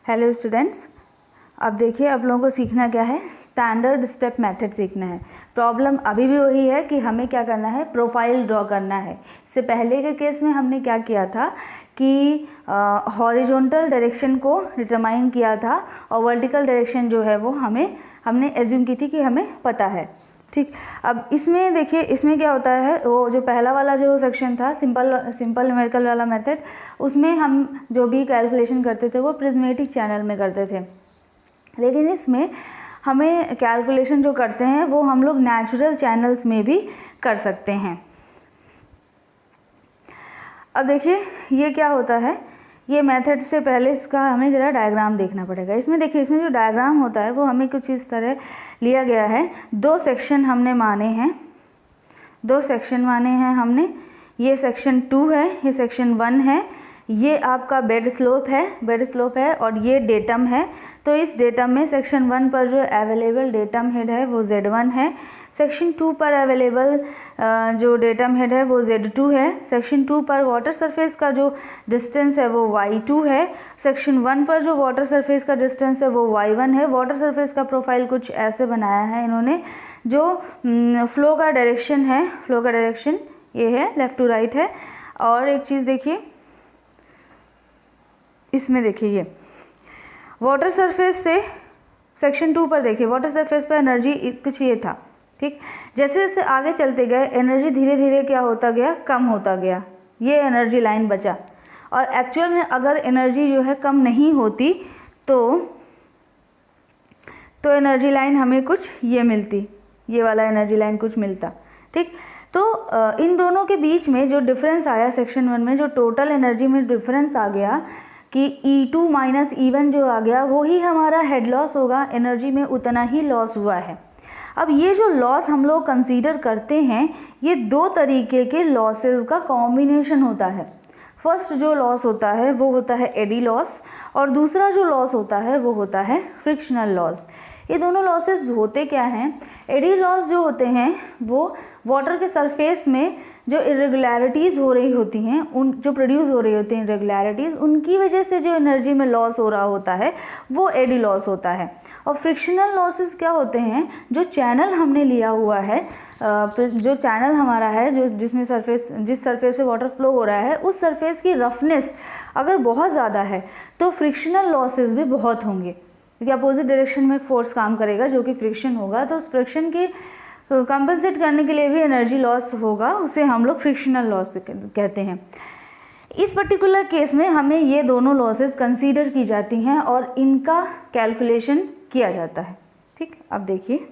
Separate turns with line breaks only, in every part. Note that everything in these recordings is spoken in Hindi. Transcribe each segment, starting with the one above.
हेलो स्टूडेंट्स, अब देखिए आप लोगों को सीखना क्या है, स्टैंडर्ड स्टेप मेथड सीखना है। प्रॉब्लम अभी भी वही है कि हमें क्या करना है, प्रोफाइल ड्रॉ करना है। इससे पहले के केस में हमने क्या किया था कि हॉरिजॉन्टल डायरेक्शन को डिटरमाइन किया था और वर्टिकल डायरेक्शन जो है वो हमने एज्यूम की थी कि हमें पता है। ठीक, अब इसमें देखिए, इसमें क्या होता है, वो जो पहला वाला जो सेक्शन था सिंपल न्यूमेरिकल वाला मेथड, उसमें हम जो भी कैलकुलेशन करते थे वो प्रिज्मेटिक चैनल में करते थे। लेकिन इसमें हमें कैलकुलेशन जो करते हैं वो हम लोग नेचुरल चैनल्स में भी कर सकते हैं। अब देखिए ये क्या होता है, ये मेथड से पहले इसका हमें ज़रा डायग्राम देखना पड़ेगा। इसमें देखिए, इसमें जो डायग्राम होता है वो हमें कुछ इस तरह लिया गया है। दो सेक्शन हमने माने हैं, दो सेक्शन माने हैं हमने। ये सेक्शन 2 है, ये सेक्शन 1 है। ये आपका बेड स्लोप है और ये डेटम है। तो इस डेटम में सेक्शन 1 पर जो अवेलेबल डेटम हेड है वो Z1 है। सेक्शन 2 पर अवेलेबल जो डेटम हेड है वो Z2 है। सेक्शन 2 पर वाटर सरफेस का जो डिस्टेंस है वो Y2 है। सेक्शन 1 पर जो वाटर सरफेस का डिस्टेंस है वो Y1 है। वाटर सरफेस का प्रोफाइल कुछ ऐसे बनाया है इन्होंने। जो फ्लो का डायरेक्शन है, फ्लो का डायरेक्शन ये है, लेफ़्ट टू राइट है। और एक चीज़ देखिए, इसमें देखिए ये वाटर सरफेस से सेक्शन 2 पर देखिए, वाटर सरफेस पर एनर्जी कुछ ये था। ठीक, जैसे जैसे आगे चलते गए एनर्जी धीरे धीरे क्या होता गया, कम होता गया। ये एनर्जी लाइन बचा। और एक्चुअल में अगर एनर्जी जो है कम नहीं होती तो एनर्जी लाइन हमें कुछ ये मिलती, ये वाला एनर्जी लाइन कुछ मिलता। ठीक, तो इन दोनों के बीच में जो डिफरेंस आया सेक्शन 1 में, जो टोटल एनर्जी में डिफरेंस आ गया कि E2 माइनस E1 जो आ गया, वो ही हमारा हेड लॉस होगा। एनर्जी में उतना ही लॉस हुआ है। अब ये जो लॉस हम लोग कंसीडर करते हैं, ये दो तरीके के लॉसेस का कॉम्बिनेशन होता है। फर्स्ट जो लॉस होता है वो होता है एडी लॉस, और दूसरा जो लॉस होता है वो होता है फ्रिक्शनल लॉस। ये दोनों लॉसेस होते क्या हैं? एडी लॉस जो होते हैं वो वाटर के सरफेस में जो इरेगुलरिटीज़ हो रही होती हैं, उन जो प्रोड्यूस हो रही होती हैं इरेगुलरिटीज़, उनकी वजह से जो एनर्जी में लॉस हो रहा होता है वो एडी लॉस होता है। और फ्रिक्शनल लॉसेस क्या होते हैं? जो चैनल हमने लिया हुआ है, जो चैनल हमारा है, जो जिस सरफेस से वाटर फ्लो हो रहा है, उस सरफेस की रफनेस अगर बहुत ज़्यादा है तो फ्रिक्शनल लॉसेस भी बहुत होंगे, क्योंकि अपोजिट डायरेक्शन में फोर्स काम करेगा जो कि फ्रिक्शन होगा। तो उस फ्रिक्शन की कंपनसेट करने के लिए भी एनर्जी लॉस होगा, उसे हम लोग फ्रिक्शनल लॉस कहते हैं। इस पर्टिकुलर केस में हमें ये दोनों लॉसेस कंसीडर की जाती हैं और इनका कैलकुलेशन किया जाता है। ठीक, अब देखिए,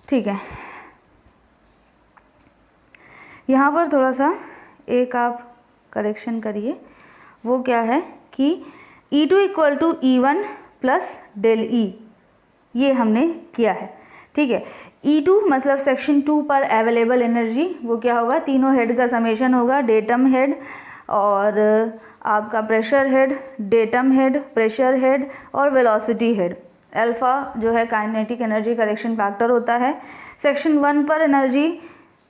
ठीक है, यहाँ पर थोड़ा सा एक आप करेक्शन करिए। वो क्या है कि E2 equal to E1 plus del E, ये हमने किया है। ठीक है, E2 मतलब सेक्शन 2 पर अवेलेबल एनर्जी, वो क्या होगा, तीनों हेड का समेशन होगा, डेटम हेड और आपका pressure head, datum head, pressure head और वेलोसिटी हेड। अल्फा जो है काइनेटिक एनर्जी करेक्शन फैक्टर होता है। सेक्शन 1 पर energy,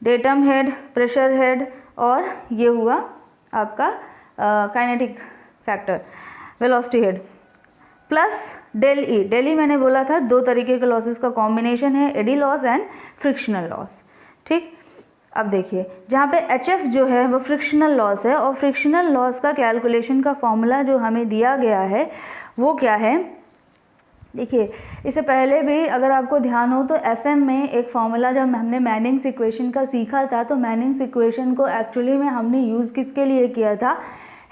datum head, pressure head और ये हुआ आपका kinetic factor velocity head plus del E. Del E मैंने बोला था दो तरीके के लॉसेस का कॉम्बिनेशन है, eddy loss and frictional loss. ठीक, अब देखिए, जहाँ पे HF जो है वो फ्रिक्शनल लॉस है, और फ्रिक्शनल लॉस का कैलकुलेशन का फॉर्मूला जो हमें दिया गया है वो क्या है, देखिए, इससे पहले भी अगर आपको ध्यान हो तो FM में एक फॉर्मूला जब हमने मैनिंग्स इक्वेशन का सीखा था, तो मैनिंग्स इक्वेशन को एक्चुअली में हमने यूज़ किसके लिए किया था,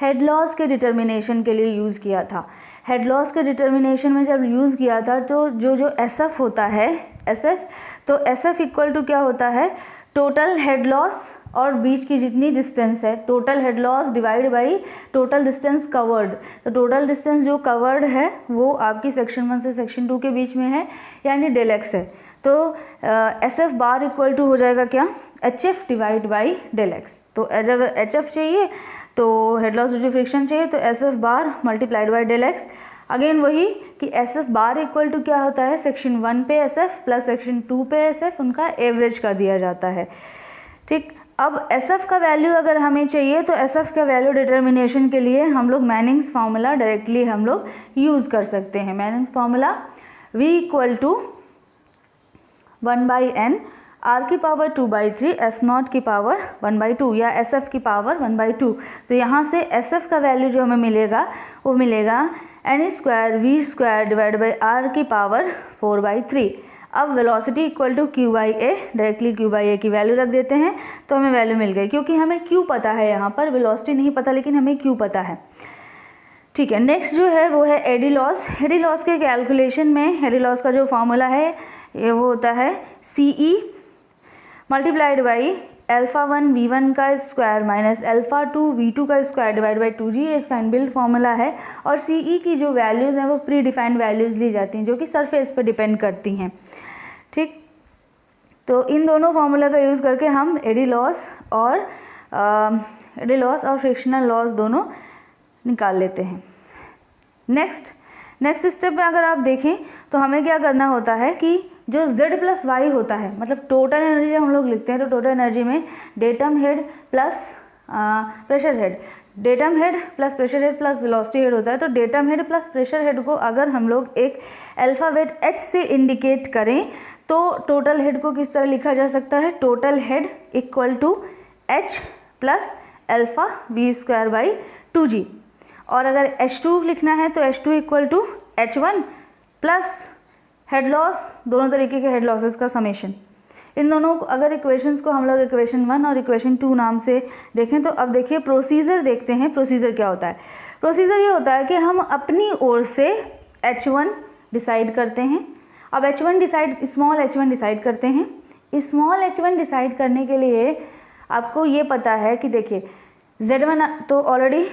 हेड लॉस के डिटर्मिनेशन के लिए यूज़ किया था। हेड लॉस के डिटर्मिनेशन में जब यूज़ किया था तो जो SF होता है, SF, तो SF इक्वल टू क्या होता है, टोटल हेड लॉस और बीच की जितनी डिस्टेंस है, total head loss divide by total distance covered. तो टोटल डिस्टेंस जो कवर्ड है वो आपकी सेक्शन 1 से सेक्शन 2 के बीच में है, यानी डेल एक्स है। तो SF बार इक्वल टू हो जाएगा क्या, HF divide by del x. तो अगर HF चाहिए तो head loss due to friction चाहिए तो SF bar multiplied by del x. Again वही कि SF बार इक्वल टू क्या होता है, सेक्शन 1 पे SF प्लस सेक्शन 2 पे SF, उनका एवरेज कर दिया जाता है। ठीक, अब SF का वैल्यू अगर हमें चाहिए तो SF का वैल्यू डिटर्मिनेशन के लिए हम लोग मैनिंग्स फार्मूला डायरेक्टली हम लोग यूज़ कर सकते हैं। Manning's formula V equal to 1/n R की पावर 2/3 S0 की पावर 1/2 या SF की पावर 1/2। तो यहाँ से SF का वैल्यू जो हमें मिलेगा वो मिलेगा n² V² divide by R की पावर 4/3। अब velocity equal to Q/A, directly Q/A की वैल्यू रख देते हैं तो हमें वैल्यू मिल गई, क्योंकि हमें Q पता है, यहाँ पर वेलोसिटी नहीं पता लेकिन हमें Q पता है। ठीक है, नेक्स्ट जो है वो है एडी लॉस। एडी लॉस के कैलकुलेशन में एडी लॉस का जो फॉर्मूला है ये वो होता है CE मल्टीप्लाइड बाई α1 V1 का स्क्वायर माइनस α2 V2 का स्क्वायर डिवाइड बाई 2G, इसका इनबिल्ट फॉर्मूला है। और CE की जो वैल्यूज़ हैं वो प्री डिफाइंड वैल्यूज़ ली जाती हैं जो कि सरफेस पर डिपेंड करती हैं। ठीक, तो इन दोनों फार्मूला का यूज़ करके हम एडी लॉस और फ्रिक्शनल लॉस दोनों निकाल लेते हैं। नेक्स्ट स्टेप में अगर आप देखें तो हमें क्या करना होता है कि जो Z प्लस वाई होता है, मतलब टोटल एनर्जी हम लोग लिखते हैं तो टोटल एनर्जी में datum head plus pressure head, datum head plus pressure head plus velocity head होता है। तो datum head plus pressure head को अगर हम लोग एक अल्फ़ाबेट H से इंडिकेट करें तो टोटल हेड को किस तरह लिखा जा सकता है, total head equal to H plus alpha V² / 2G। और अगर H2 लिखना है तो H2 equal to H1 plus head loss, दोनों तरीके के हेड लॉसेस का समेशन। इन दोनों अगर इक्वेशंस को हम लोग इक्वेशन 1 और इक्वेशन 2 नाम से देखें तो अब देखिए प्रोसीजर देखते हैं। प्रोसीजर क्या होता है? प्रोसीजर ये होता है कि हम अपनी ओर से H1 डिसाइड करते हैं। अब स्मॉल h1 डिसाइड करते हैं। स्मॉल h1 डिसाइड करने के लिए आपको ये पता है कि देखिए Z1 तो ऑलरेडी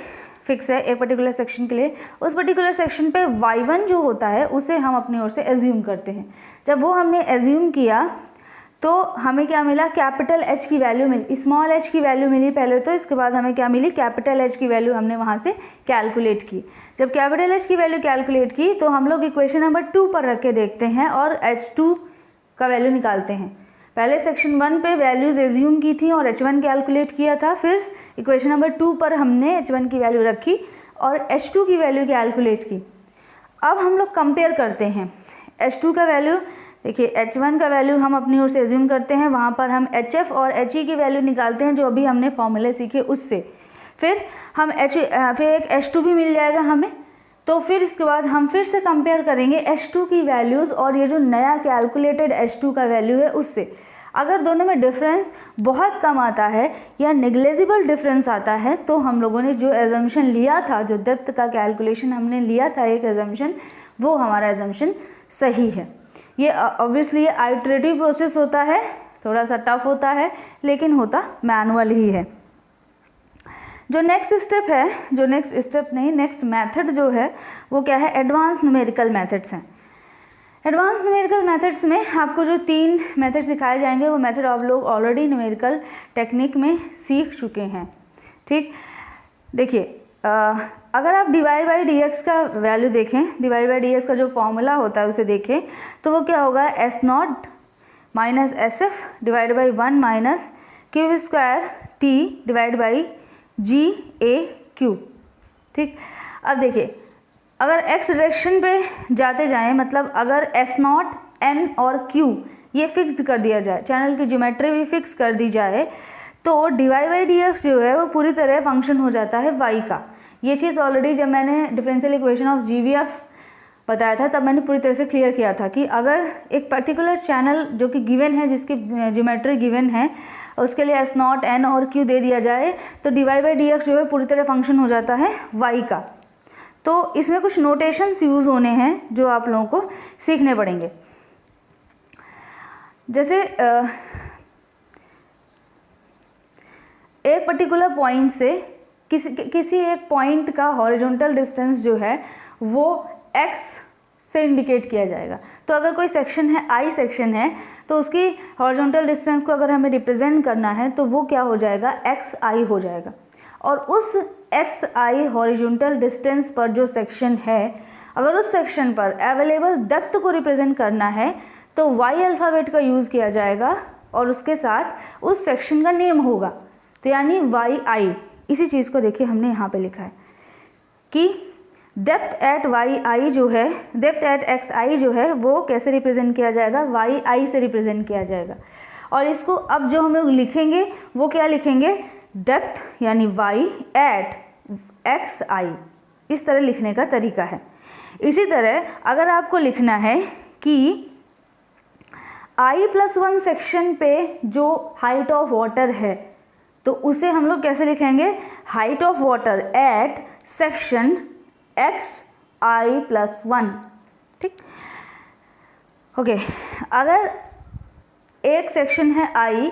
फिक्स है एक पर्टिकुलर सेक्शन के लिए। उस पर्टिकुलर सेक्शन पे y1 जो होता है उसे हम अपनी ओर से एज्यूम करते हैं। जब वो हमने एज्यूम किया तो हमें क्या मिला, कैपिटल H की वैल्यू मिली, स्मॉल h की वैल्यू मिली पहले तो, इसके बाद हमें क्या मिली, कैपिटल H की वैल्यू हमने वहाँ से कैलकुलेट की। जब कैपिटल H की वैल्यू कैलकुलेट की तो हम लोग इक्वेशन नंबर 2 पर रख के देखते हैं और H2 का वैल्यू निकालते हैं। पहले सेक्शन 1 पे वैल्यूज़ एज्यूम की थी और H1 कैलकुलेट किया था, फिर इक्वेशन नंबर 2 पर हमने H1 की वैल्यू रखी और H2 की वैल्यू कैलकुलेट की। अब हम लोग कंपेयर करते हैं H2 का वैल्यू, देखिए H1 का वैल्यू हम अपनी ओर से एज्यूम करते हैं, वहाँ पर हम HF और HE की वैल्यू निकालते हैं जो अभी हमने फॉर्मूले सीखे उससे। फिर हम फिर एक H2 भी मिल जाएगा हमें, तो फिर इसके बाद हम फिर से कंपेयर करेंगे H2 की वैल्यूज़ और ये जो नया कैलकुलेटेड H2 का वैल्यू है उससे। अगर दोनों में डिफरेंस बहुत कम आता है या नेग्लेजिबल डिफरेंस आता है तो हम लोगों ने जो एजम्पशन लिया था, जो डेप्थ का कैलकुलेशन हमने लिया था एक एजम्पशन, वो हमारा एजम्पशन सही है। ये ऑब्वियसली ये आइटरेटिव प्रोसेस होता है, थोड़ा सा टफ होता है लेकिन होता मैनुअल ही है। जो नेक्स्ट मेथड जो है वो क्या है, एडवांस न्यूमेरिकल मेथड्स हैं। एडवांस न्यूमेरिकल मेथड्स में आपको जो 3 मेथड सिखाए जाएंगे वो मेथड आप लोग ऑलरेडी न्यूमेरिकल टेक्निक में सीख चुके हैं। ठीक, देखिए अगर आप dy/dx का वैल्यू देखें, dy/dx का जो फॉर्मूला होता है उसे देखें तो वो क्या होगा, S0 minus SF divide by 1 minus Q² T divide by GAQ। ठीक, अब देखिए अगर x डायरेक्शन पे जाते जाएं, मतलब अगर S0 N और Q ये फिक्स्ड कर दिया जाए, चैनल की ज्योमेट्री भी फिक्स कर दी जाए तो dy/dx जो है वो पूरी तरह फंक्शन हो जाता है y का। ये चीज़ ऑलरेडी जब मैंने डिफरेंशियल इक्वेशन ऑफ GVF बताया था तब मैंने पूरी तरह से क्लियर किया था कि अगर एक पर्टिकुलर चैनल जो कि गिवन है, जिसकी ज्योमेट्री गिवन है, उसके लिए S0 N और Q दे दिया जाए तो dy/dx जो है पूरी तरह फंक्शन हो जाता है y का। तो इसमें कुछ नोटेशंस यूज़ होने हैं जो आप लोगों को सीखने पड़ेंगे। जैसे एक पर्टिकुलर पॉइंट से किसी एक पॉइंट का हॉरिजॉन्टल डिस्टेंस जो है वो x से इंडिकेट किया जाएगा। तो अगर कोई सेक्शन है, I सेक्शन है, तो उसकी हॉरिजॉन्टल डिस्टेंस को अगर हमें रिप्रेजेंट करना है तो वो क्या हो जाएगा, xi हो जाएगा। और उस xi हॉरिजॉन्टल डिस्टेंस पर जो सेक्शन है, अगर उस सेक्शन पर अवेलेबल डेप्थ को रिप्रेजेंट करना है तो y अल्फ़ाबेट का यूज़ किया जाएगा और उसके साथ उस सेक्शन का नेम होगा। तो यानी वाई आई, इसी चीज़ को देखिए हमने यहाँ पे लिखा है कि डेप्थ एट वाई आई जो है, डेप्थ एट एक्स आई जो है वो कैसे रिप्रेजेंट किया जाएगा, वाई आई से रिप्रेजेंट किया जाएगा। और इसको अब जो हम लोग लिखेंगे वो क्या लिखेंगे, डेप्थ यानी वाई एट एक्स आई, इस तरह लिखने का तरीका है। इसी तरह अगर आपको लिखना है कि I+1 सेक्शन पे जो हाइट ऑफ वाटर है तो उसे हम लोग कैसे लिखेंगे, height of water at section xi+1। ठीक, ओके। अगर एक सेक्शन है I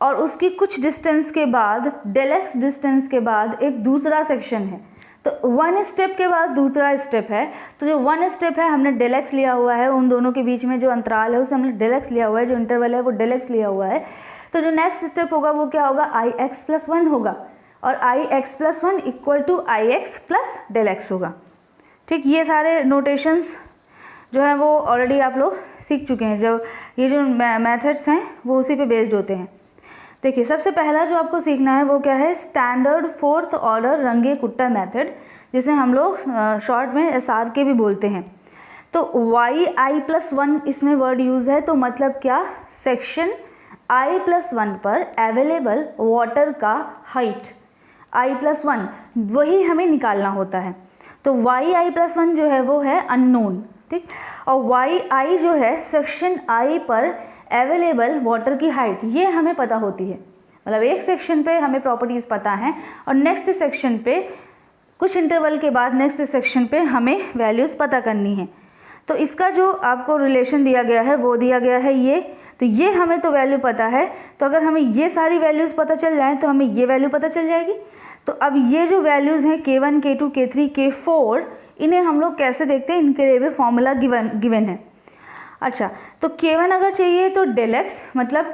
और उसकी कुछ डिस्टेंस के बाद, डेल x डिस्टेंस के बाद एक दूसरा सेक्शन है, तो वन स्टेप के बाद दूसरा स्टेप है, तो जो वन स्टेप है हमने डेल x लिया हुआ है, उन दोनों के बीच में जो अंतराल है उसे हमने डेल x लिया हुआ है, जो इंटरवल है वो डेल x लिया हुआ है। तो जो नेक्स्ट स्टेप होगा वो क्या होगा, ix+1 होगा, और ix+1 equal to ix plus del x होगा। ठीक, ये सारे नोटेशंस जो है वो ऑलरेडी आप लोग सीख चुके हैं, जो ये जो मेथड्स हैं वो उसी पे बेस्ड होते हैं। देखिए सबसे पहला जो आपको सीखना है वो क्या है, स्टैंडर्ड फोर्थ ऑर्डर रंगे कुट्टा मेथड, जिसे हम लोग शॉर्ट में SRK भी बोलते हैं। तो yi+1 इसमें वर्ड यूज़ है, तो मतलब क्या, सेक्शन i+1 पर अवेलेबल वाटर का हाइट i+1 वही हमें निकालना होता है। तो yi+1 जो है वो है अननोन। ठीक, और yi जो है सेक्शन i पर अवेलेबल वाटर की हाइट, ये हमें पता होती है। मतलब एक सेक्शन पे हमें प्रॉपर्टीज़ पता हैं और नेक्स्ट सेक्शन पे कुछ इंटरवल के बाद नेक्स्ट सेक्शन पे हमें वैल्यूज़ पता करनी है। तो इसका जो आपको रिलेशन दिया गया है वो दिया गया है ये, तो ये हमें तो वैल्यू पता है, तो अगर हमें ये सारी वैल्यूज़ पता चल जाएँ तो हमें ये वैल्यू पता चल जाएगी। तो अब ये जो वैल्यूज़ हैं K1, K2, K3, K4, इन्हें हम लोग कैसे देखते हैं, इनके लिए भी फॉर्मूला गिवन है। अच्छा, तो K1 अगर चाहिए तो डेल x, मतलब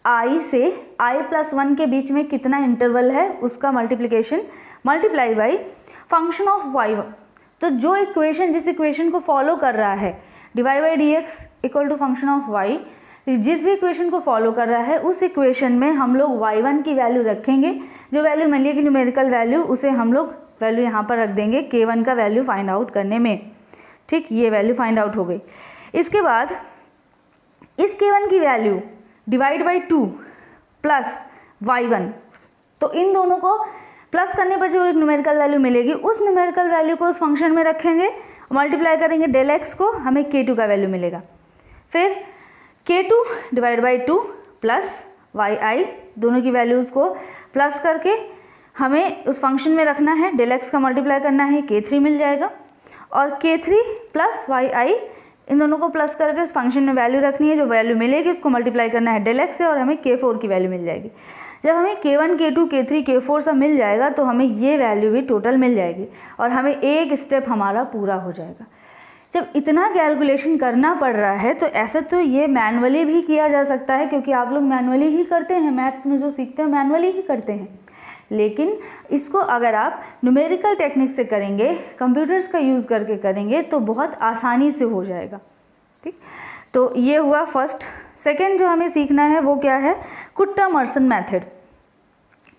I से i+1 के बीच में कितना इंटरवल है उसका multiplication multiply by function of y। तो जो इक्वेशन, जिस इक्वेशन को फॉलो कर रहा है, dy/dx equal to function of y, जिस भी इक्वेशन को फॉलो कर रहा है उस इक्वेशन में हम लोग y1 की वैल्यू रखेंगे, जो वैल्यू मान लीजिए न्यूमेरिकल वैल्यू, उसे हम लोग वैल्यू यहाँ पर रख देंगे K1 का वैल्यू फाइंड आउट करने में। ठीक, ये वैल्यू फाइंड आउट हो गई। इसके बाद इस K1 की value divide by 2 plus y1, तो इन दोनों को प्लस करने पर जो एक न्यूमेरिकल वैल्यू मिलेगी उस न्यूमेरिकल वैल्यू को उस फंक्शन में रखेंगे, मल्टीप्लाई करेंगे डेल x को, हमें K2 का वैल्यू मिलेगा। फिर K2 divide by 2 plus yi, दोनों की वैल्यूज़ को प्लस करके हमें उस फंक्शन में रखना है, डेल x का मल्टीप्लाई करना है, K3 मिल जाएगा। और K3 प्लस yi, इन दोनों को प्लस करके इस फंक्शन में वैल्यू रखनी है, जो वैल्यू मिलेगी उसको मल्टीप्लाई करना है डेल x से, और हमें K4 की वैल्यू मिल जाएगी। जब हमें K1, K2, K3, K4 सब मिल जाएगा तो हमें ये वैल्यू भी टोटल मिल जाएगी और हमें एक स्टेप हमारा पूरा हो जाएगा। जब इतना कैलकुलेशन करना पड़ रहा है तो ऐसा तो ये मैनुअली भी किया जा सकता है, क्योंकि आप लोग मैनुअली ही करते हैं, मैथ्स में जो सीखते हैं मैनुअली ही करते हैं। लेकिन इसको अगर आप न्यूमेरिकल टेक्निक से करेंगे, कंप्यूटर्स का यूज़ करके करेंगे तो बहुत आसानी से हो जाएगा। ठीक, तो ये हुआ फर्स्ट। सेकंड जो हमें सीखना है वो क्या है, कुट्टा-मर्सन मेथड।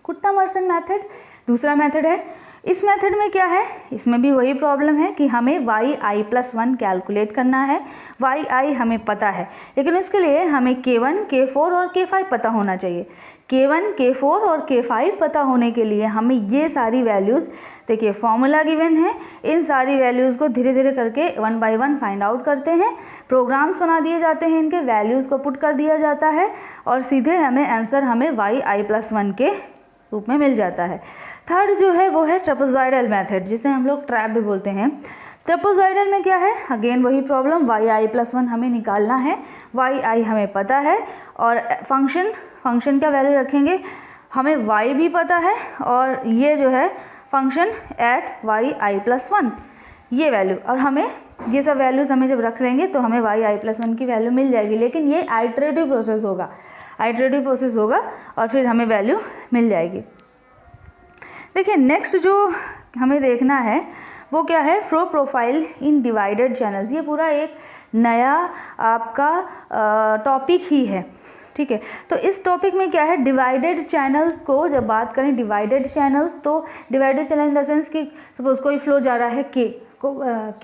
कुट्टा-मर्सन मेथड दूसरा मेथड है। इस मेथड में क्या है, इसमें भी वही प्रॉब्लम है कि हमें yi+1 कैलकुलेट करना है। yi हमें पता है, लेकिन इसके लिए हमें K1, K4 और K5 पता होना चाहिए। K1, K4 और K5 पता होने के लिए हमें ये सारी वैल्यूज़, देखिए फॉर्मूला गिवन है, इन सारी वैल्यूज़ को धीरे धीरे करके 1 बाय 1 फाइंड आउट करते हैं। प्रोग्राम्स बना दिए जाते हैं, इनके वैल्यूज़ को पुट कर दिया जाता है और सीधे हमें आंसर हमें yi+1 के रूप में मिल जाता है। थर्ड जो है वो है ट्रेपेजॉइडल मेथड, जिसे हम लोग ट्रैप भी बोलते हैं। ट्रेपेजॉइडल में क्या है, अगेन वही प्रॉब्लम, yi+1 हमें निकालना है, yi हमें पता है और फंक्शन का वैल्यू रखेंगे, हमें y भी पता है और ये जो है फंक्शन एट yi+1 ये वैल्यू, और हमें ये सब वैल्यूज़ हमें जब रख देंगे तो हमें yi+1 की वैल्यू मिल जाएगी। लेकिन ये आइटरेटिव प्रोसेस होगा और फिर हमें वैल्यू मिल जाएगी। देखिए नेक्स्ट जो हमें देखना है वो क्या है, flow profile in divided channels. ये पूरा एक नया आपका टॉपिक ही है। ठीक है। तो इस टॉपिक में क्या है, डिवाइडेड चैनल्स को जब बात करें, डिवाइडेड चैनल्स, तो divided channel in the sense कि सपोज कोई फ्लो जा रहा है के को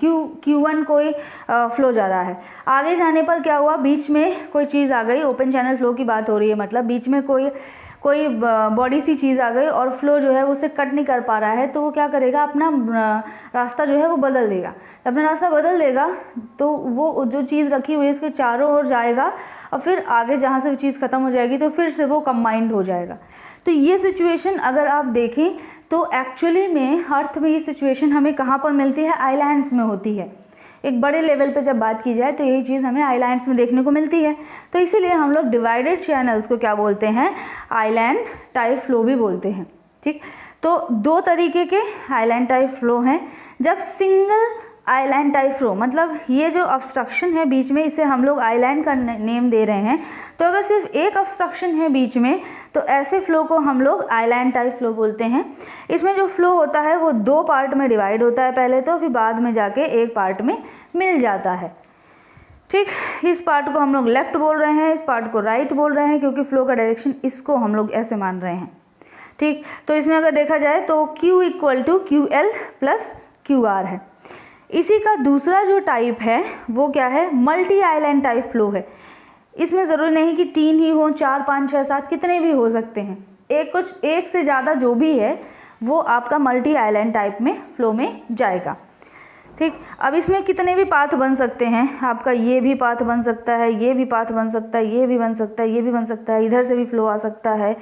Q1 कोई फ्लो जा रहा है, आगे जाने पर क्या हुआ, बीच में कोई चीज़ आ गई, ओपन चैनल फ्लो की बात हो रही है, मतलब बीच में कोई बॉडी सी चीज़ आ गई और फ्लो जो है वो उसे कट नहीं कर पा रहा है, तो वो क्या करेगा, अपना रास्ता जो है वो बदल देगा। अपना रास्ता बदल देगा तो वो जो चीज़ रखी हुई है इसके चारों ओर जाएगा और फिर आगे जहाँ से वो चीज़ ख़त्म हो जाएगी तो फिर से वो कंबाइंड हो जाएगा। तो ये सिचुएशन अगर आप देखें तो एक्चुअली में अर्थ में ये सिचुएशन हमें कहाँ पर मिलती है, आइलैंड्स में होती है। एक बड़े लेवल पे जब बात की जाए तो यही चीज़ हमें आइलैंड्स में देखने को मिलती है। तो इसीलिए हम लोग डिवाइडेड चैनल्स को क्या बोलते हैं, आइलैंड टाइप फ्लो भी बोलते हैं। ठीक, तो दो तरीके के आइलैंड टाइप फ्लो हैं। जब सिंगल आइलैंड टाइप फ्लो, मतलब ये जो ऑब्स्ट्रक्शन है बीच में, इसे हम लोग आइलैंड का नेम दे रहे हैं। तो अगर सिर्फ एक ऑब्स्ट्रक्शन है बीच में तो ऐसे फ्लो को हम लोग आइलैंड टाइप फ्लो बोलते हैं। इसमें जो फ्लो होता है वो दो पार्ट में डिवाइड होता है पहले तो, फिर बाद में जाके एक पार्ट में मिल जाता है। ठीक, इस पार्ट को हम लोग लेफ्ट बोल रहे हैं, इस पार्ट को राइट बोल रहे हैं, क्योंकि फ्लो का डायरेक्शन इसको हम लोग ऐसे मान रहे हैं। ठीक, तो इसमें अगर देखा जाए तो Q = QL + QR है। इसी का दूसरा जो टाइप है वो क्या है, मल्टी आइलैंड टाइप फ्लो है। इसमें ज़रूरी नहीं कि 3 ही हो, 4, 5, 6, 7 कितने भी हो सकते हैं। एक से ज़्यादा जो भी है वो आपका मल्टी आइलैंड टाइप में फ्लो में जाएगा। ठीक, अब इसमें कितने भी पाथ बन सकते हैं, आपका ये भी पाथ बन सकता है, ये भी पाथ बन सकता है, ये भी बन सकता है, ये भी बन सकता है, इधर से भी फ्लो आ सकता है,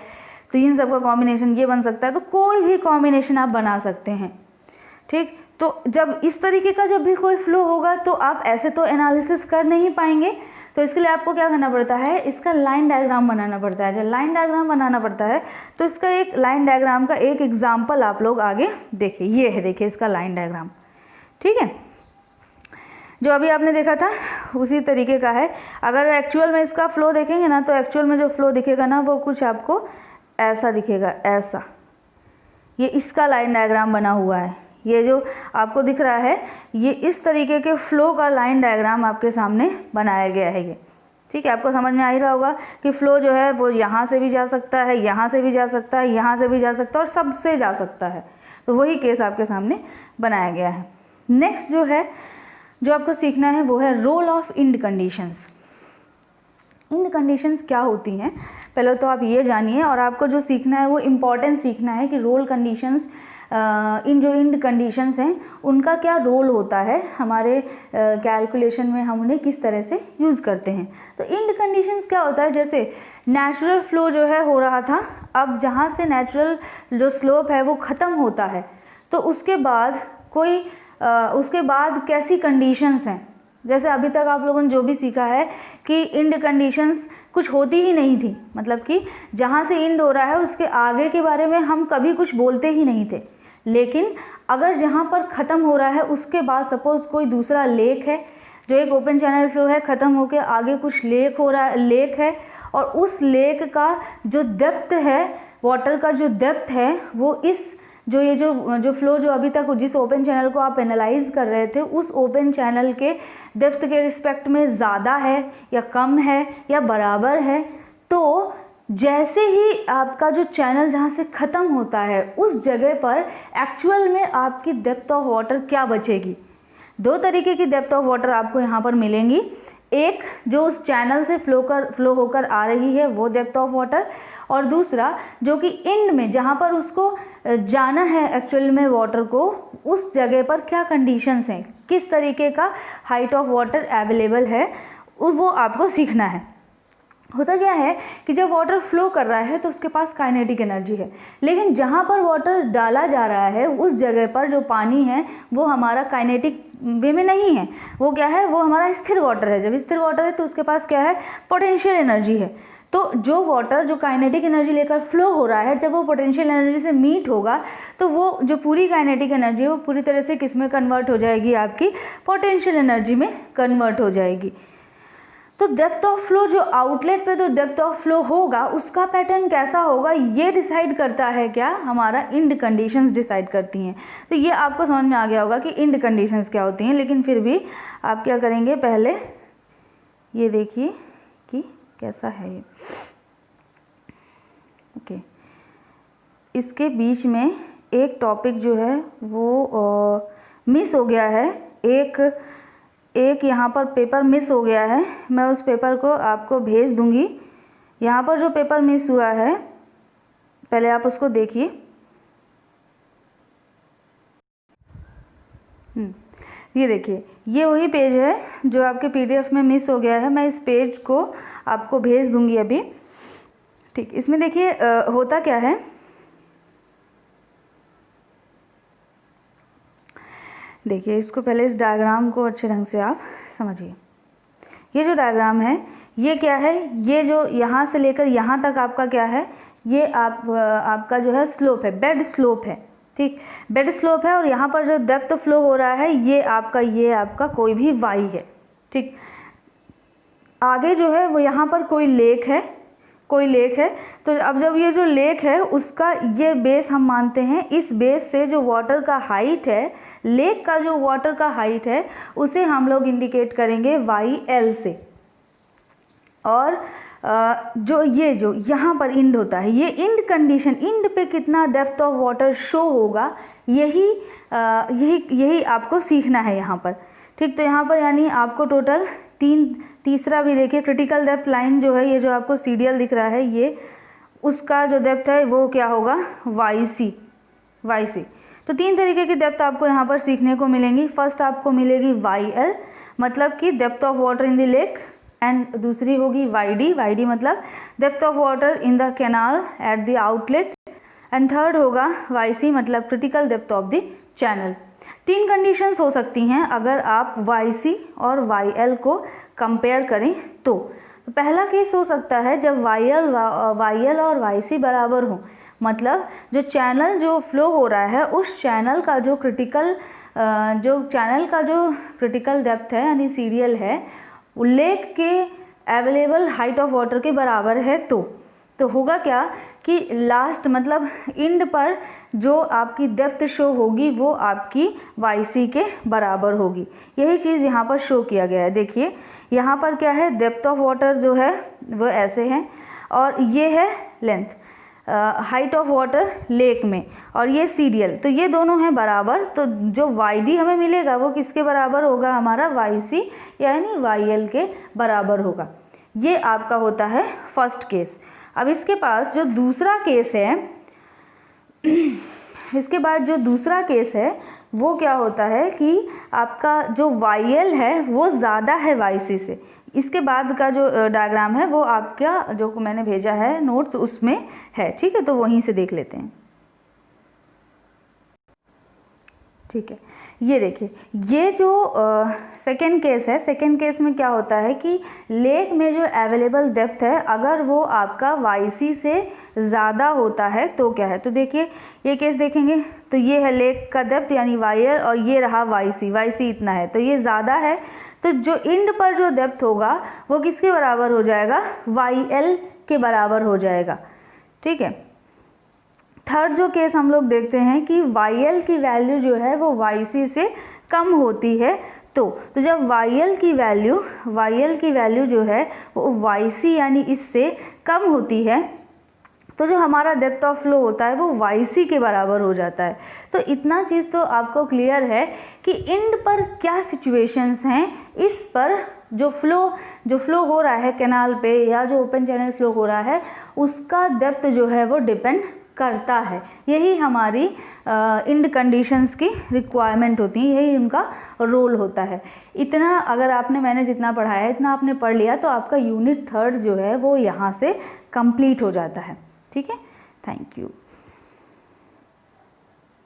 तो इन सब का कॉम्बिनेशन ये बन सकता है। तो कोई भी कॉम्बिनेशन आप बना सकते हैं। ठीक, तो जब इस तरीके का जब भी कोई फ्लो होगा तो आप ऐसे तो एनालिसिस कर नहीं पाएंगे, तो इसके लिए आपको क्या करना पड़ता है, इसका लाइन डायग्राम बनाना पड़ता है। जब लाइन डायग्राम बनाना पड़ता है तो इसका एक लाइन डायग्राम का एक एग्जाम्पल आप लोग आगे देखिए, ये है, देखिए इसका लाइन डायग्राम। ठीक है, जो अभी आपने देखा था उसी तरीके का है। अगर एक्चुअल में इसका फ्लो देखेंगे ना तो एक्चुअल में जो फ्लो दिखेगा ना वो कुछ आपको ऐसा दिखेगा, ऐसा। ये इसका लाइन डायग्राम बना हुआ है, ये जो आपको दिख रहा है ये इस तरीके के फ्लो का लाइन डायग्राम आपके सामने बनाया गया है ये। ठीक है, आपको समझ में आ ही रहा होगा कि फ्लो जो है वो यहाँ से भी जा सकता है, यहाँ से भी जा सकता है, यहाँ से भी जा सकता है और सबसे जा सकता है। तो वही केस आपके सामने बनाया गया है। नेक्स्ट जो है जो आपको सीखना है वो है role of end conditions. End conditions क्या होती हैं पहले तो आप ये जानिए, और आपको जो सीखना है वो इम्पॉर्टेंट सीखना है कि रोल कंडीशंस, इन जो इंड कंडीशंस हैं उनका क्या रोल होता है हमारे कैलकुलेशन में, हम उन्हें किस तरह से यूज़ करते हैं। तो इंड कंडीशंस क्या होता है, जैसे नेचुरल फ्लो जो है हो रहा था, अब जहाँ से नेचुरल जो स्लोप है वो ख़त्म होता है तो उसके बाद उसके बाद कैसी कंडीशंस हैं। जैसे अभी तक आप लोगों ने जो भी सीखा है कि इंड कंडीशंस कुछ होती ही नहीं थी, मतलब कि जहाँ से इंड हो रहा है उसके आगे के बारे में हम कभी कुछ बोलते ही नहीं थे। लेकिन अगर जहाँ पर ख़त्म हो रहा है उसके बाद सपोज़ कोई दूसरा लेक है, जो एक ओपन चैनल फ्लो है, ख़त्म होकर आगे कुछ लेक हो रहा है, लेक है, और उस लेक का जो डेप्थ है, वाटर का जो डेप्थ है वो इस जो फ्लो जो अभी तक जिस ओपन चैनल को आप एनालाइज कर रहे थे उस ओपन चैनल के डेप्थ के रिस्पेक्ट में ज़्यादा है या कम है या बराबर है। तो जैसे ही आपका जो चैनल जहाँ से ख़त्म होता है उस जगह पर एक्चुअल में आपकी डेप्थ ऑफ वाटर क्या बचेगी। दो तरीके की डेप्थ ऑफ वाटर आपको यहाँ पर मिलेंगी, एक जो उस चैनल से फ्लो होकर आ रही है वो डेप्थ ऑफ वाटर, और दूसरा जो कि एंड में जहाँ पर उसको जाना है एक्चुअल में वाटर को, उस जगह पर क्या कंडीशंस हैं, किस तरीके का हाइट ऑफ वाटर अवेलेबल है, वो आपको सीखना है। होता क्या है कि जब वाटर फ्लो कर रहा है तो उसके पास काइनेटिक एनर्जी है, लेकिन जहाँ पर वाटर डाला जा रहा है उस जगह पर जो पानी है वो हमारा काइनेटिक वे में नहीं है, वो क्या है, वो हमारा स्थिर वाटर है। जब स्थिर वाटर है तो उसके पास क्या है, पोटेंशियल एनर्जी है। तो जो वाटर जो काइनेटिक एनर्जी लेकर फ्लो हो रहा है, जब वो पोटेंशियल एनर्जी से मीट होगा तो वो जो पूरी काइनेटिक एनर्जी है वो पूरी तरह से किस में कन्वर्ट हो जाएगी, आपकी पोटेंशियल एनर्जी में कन्वर्ट हो जाएगी। तो डेप्थ ऑफ फ्लो जो आउटलेट पे तो डेप्थ ऑफ फ्लो होगा उसका पैटर्न कैसा होगा ये डिसाइड करता है क्या, हमारा इंड कंडीशंस डिसाइड करती हैं। तो ये आपको समझ में आ गया होगा कि इंड कंडीशंस क्या होती हैं, लेकिन फिर भी आप क्या करेंगे, पहले ये देखिए कि कैसा है ये। ओके, इसके बीच में एक टॉपिक जो है वो मिस हो गया है, एक यहाँ पर पेपर मिस हो गया है। मैं उस पेपर को आपको भेज दूँगी। यहाँ पर जो पेपर मिस हुआ है पहले आप उसको देखिए। ये देखिए, ये वही पेज है जो आपके PDF में मिस हो गया है। मैं इस पेज को आपको भेज दूँगी अभी। ठीक, इसमें देखिए होता क्या है, देखिए इसको पहले इस डायग्राम को अच्छे ढंग से आप समझिए। ये जो डायग्राम है ये क्या है, ये जो यहाँ से लेकर यहाँ तक आपका क्या है, ये आपका जो है स्लोप है, बेड स्लोप है। ठीक, बेड स्लोप है और यहाँ पर जो डेप्थ फ्लो हो रहा है ये आपका कोई भी वाई है। ठीक, आगे जो है वो यहाँ पर कोई लेक है, तो अब जब ये जो लेक है उसका ये बेस हम मानते हैं, इस बेस से जो वाटर का हाइट है, लेक का जो वाटर का हाइट है उसे हम लोग इंडिकेट करेंगे YL से। और जो यहाँ पर इंड होता है, ये इंड कंडीशन, इंड पे कितना डेप्थ ऑफ वाटर शो होगा, यही आपको सीखना है यहाँ पर। ठीक, तो यहाँ पर यानी आपको टोटल तीसरा भी देखिए, क्रिटिकल डेप्थ लाइन जो है, ये जो आपको CDL दिख रहा है, ये उसका जो डेप्थ है वो क्या होगा, YC। तो 3 तरीके की डेप्थ आपको यहाँ पर सीखने को मिलेंगी। फर्स्ट आपको मिलेगी YL, मतलब कि depth of water in the lake, and दूसरी होगी YD मतलब depth of water in the canal at the outlet, and third होगा YC मतलब critical depth of the channel. 3 conditions हो सकती हैं अगर आप YC और YL को कंपेयर करें तो पहला केस हो सकता है जब YL और YC बराबर हो, मतलब जो चैनल जो फ्लो हो रहा है उस चैनल का जो क्रिटिकल डेप्थ है यानी CDL है, लेक के अवेलेबल हाइट ऑफ वाटर के बराबर है। तो होगा क्या कि लास्ट मतलब इंड पर जो आपकी डेप्थ शो होगी वो आपकी YC के बराबर होगी। यही चीज़ यहाँ पर शो किया गया है। देखिए यहाँ पर क्या है, डेप्थ ऑफ वाटर जो है वो ऐसे है और ये है length, height of water lake में, और ये CDL, तो ये दोनों हैं बराबर। तो जो YD हमें मिलेगा वो किसके बराबर होगा, हमारा YC यानी YL के बराबर होगा। ये आपका होता है फर्स्ट केस। अब इसके पास जो दूसरा केस है, इसके बाद जो दूसरा केस है वो क्या होता है कि आपका जो YL है वो ज़्यादा है YC से। इसके बाद का जो डायग्राम है वो आपका जो मैंने भेजा है नोट्स उसमें है। ठीक है, तो वहीं से देख लेते हैं। ठीक है, ये देखिए, ये जो सेकेंड केस है, सेकेंड केस में क्या होता है कि लेक में जो अवेलेबल डेप्थ है अगर वो आपका YC से ज़्यादा होता है तो क्या है, तो देखिए ये केस देखेंगे तो ये है लेक का डेप्थ यानी YL और ये रहा YC इतना है, तो ये ज़्यादा है। तो जो इंड पर जो डेप्थ होगा वो किसके बराबर हो जाएगा, YL के बराबर हो जाएगा। ठीक है, थर्ड जो केस हम लोग देखते हैं कि YL की वैल्यू जो है वो YC से कम होती है। तो जब YL की वैल्यू जो है वो YC यानी इससे कम होती है तो जो हमारा डेप्थ ऑफ फ्लो होता है वो YC के बराबर हो जाता है। तो इतना चीज़ तो आपको क्लियर है कि इंड पर क्या सिचुएशंस हैं, इस पर जो फ्लो हो रहा है कैनाल पे या जो ओपन चैनल फ्लो हो रहा है उसका डेप्थ जो है वो डिपेंड करता है। यही हमारी इंड कंडीशंस की रिक्वायरमेंट होती है, यही उनका रोल होता है। इतना अगर मैंने जितना पढ़ाया इतना आपने पढ़ लिया तो आपका यूनिट 3 जो है वो यहाँ से कंप्लीट हो जाता है। ठीक है, थैंक यू।